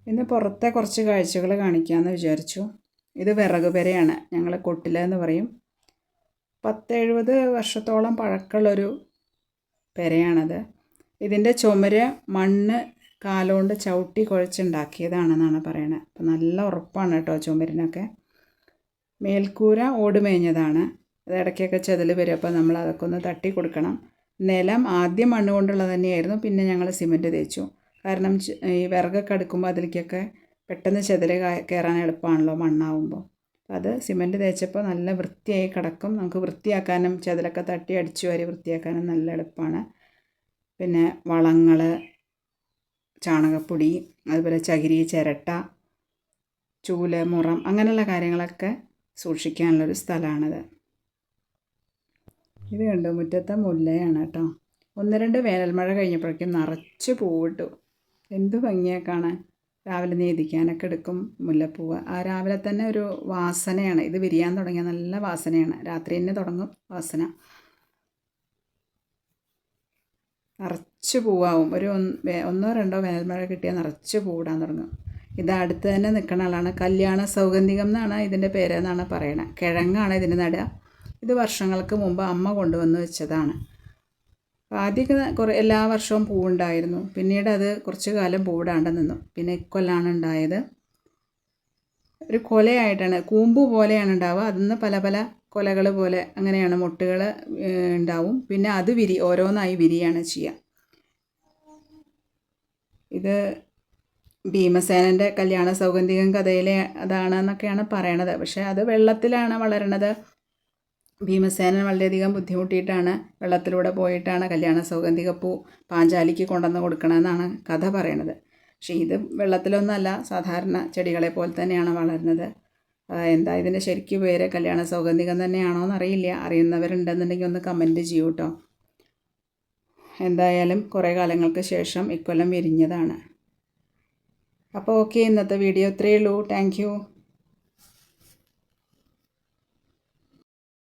ഇന്ന് പുറത്തെ കുറച്ച് കാഴ്ചകൾ കാണിക്കാമെന്ന് വിചാരിച്ചു. ഇത് വിറക് പെരയാണ്, ഞങ്ങൾ കൊട്ടില എന്ന് പറയും. 70 വർഷത്തോളം പഴക്കമുള്ളൊരു പെരയാണത്. ഇതിൻ്റെ ചുമര് മണ്ണ് കാലുകൊണ്ട് ചവിട്ടി കുഴച്ചുണ്ടാക്കിയതാണെന്നാണ് പറയണത്. അപ്പം നല്ല ഉറപ്പാണ് കേട്ടോ ചുമരിനൊക്കെ. മേൽക്കൂര ഓട് മേഞ്ഞതാണ്. അത് ഇടയ്ക്കൊക്കെ ചെതൽ വരും, അപ്പോൾ നമ്മൾ അതൊക്കെ ഒന്ന് തട്ടി കൊടുക്കണം. നിലം ആദ്യം മണ്ണ് കൊണ്ടുള്ളത് തന്നെയായിരുന്നു, പിന്നെ ഞങ്ങൾ സിമൻറ്റ് തേച്ചു. കാരണം ഈ വിറകൊക്കെ അടുക്കുമ്പോൾ അതിലേക്കൊക്കെ പെട്ടെന്ന് ചെതൽ കയറാൻ എളുപ്പമാണല്ലോ മണ്ണാവുമ്പോൾ. അത് സിമൻറ്റ് തേച്ചപ്പോൾ നല്ല വൃത്തിയായി കിടക്കും. നമുക്ക് വൃത്തിയാക്കാനും ചെതലൊക്കെ തട്ടി അടിച്ചു വാരി വൃത്തിയാക്കാനും നല്ല എളുപ്പമാണ്. പിന്നെ വളങ്ങൾ, ചാണകപ്പൊടി, അതുപോലെ ചകിരി, ചിരട്ട, ചൂല്, മുറം അങ്ങനെയുള്ള കാര്യങ്ങളൊക്കെ സൂക്ഷിക്കാനുള്ളൊരു സ്ഥലമാണിത്. ഇത് കണ്ടു, മുറ്റത്തെ മുല്ലയാണ് കേട്ടോ. 1-2 വേനൽമഴ കഴിഞ്ഞപ്പോഴേക്കും നിറച്ച് പൂവിട്ടു. എന്ത് ഭംഗിയാണ് കാണാൻ. രാവിലെ നീതിക്കാനൊക്കെ എടുക്കും മുല്ലപ്പൂവ്. ആ രാവിലെ തന്നെ ഒരു വാസനയാണ്. ഇത് വിരിയാൻ തുടങ്ങിയ നല്ല വാസനയാണ്. രാത്രി തന്നെ തുടങ്ങും വാസന. നിറച്ച് പൂവാവും. ഒരു 1-2 വേനൽമഴ കിട്ടിയാൽ നിറച്ച് പൂവിടാൻ തുടങ്ങും. ഇത് അടുത്ത് തന്നെ നിൽക്കുന്ന ആളാണ്. കല്യാണ സൗഗന്ധികം എന്നാണ് ഇതിൻ്റെ പേരെന്നാണ് പറയണത്. കിഴങ്ങാണ് ഇതിന് നടുക. ഇത് വർഷങ്ങൾക്ക് മുമ്പ് അമ്മ കൊണ്ടുവന്ന് വെച്ചതാണ്. ആദ്യമൊക്കെ എല്ലാ വർഷവും പൂവുണ്ടായിരുന്നു. പിന്നീട് അത് കുറച്ച് കാലം പൂവിടാണ്ട് നിന്നു. പിന്നെ ഇക്കൊല്ലാണ് ഉണ്ടായത്. ഒരു കൊലയായിട്ടാണ്, കൂമ്പ് പോലെയാണ് ഉണ്ടാവുക. അതിൽ പല പല കൊലകൾ പോലെ അങ്ങനെയാണ് മൊട്ടുകൾ ഉണ്ടാവും. പിന്നെ അത് ഓരോന്നായി വിരിയാണ് ചെയ്യുക. ഇത് ഭീമസേനൻ്റെ കല്യാണ സൗഗന്ധികം കഥയിലെ അതാണെന്നൊക്കെയാണ് പറയണത്. പക്ഷേ അത് വെള്ളത്തിലാണ് വളരണത്. ഭീമസേനൻ വളരെയധികം ബുദ്ധിമുട്ടിയിട്ടാണ് വെള്ളത്തിലൂടെ പോയിട്ടാണ് കല്യാണ സൗഗന്ധികപ്പൂ പാഞ്ചാലിക്ക് കൊണ്ടുവന്ന് കൊടുക്കണമെന്നാണ് കഥ പറയണത്. പക്ഷേ ഇത് വെള്ളത്തിലൊന്നുമല്ല, സാധാരണ ചെടികളെ പോലെ തന്നെയാണ് വളരുന്നത്. എന്താ ഇതിൻ്റെ ശരിക്കും പേര്? കല്യാണ സൗഗന്ധികം തന്നെയാണോ എന്നറിയില്ല. അറിയുന്നവരുണ്ടെന്നുണ്ടെങ്കിൽ ഒന്ന് കമൻറ്റ് ചെയ്യൂ കേട്ടോ. എന്തായാലും കുറേ കാലങ്ങൾക്ക് ശേഷം ഇക്കൊല്ലം വിരിഞ്ഞതാണ്. അപ്പോൾ ഓക്കെ, ഇന്നത്തെ വീഡിയോ ഇത്രയേ ഉള്ളൂ. Thank you.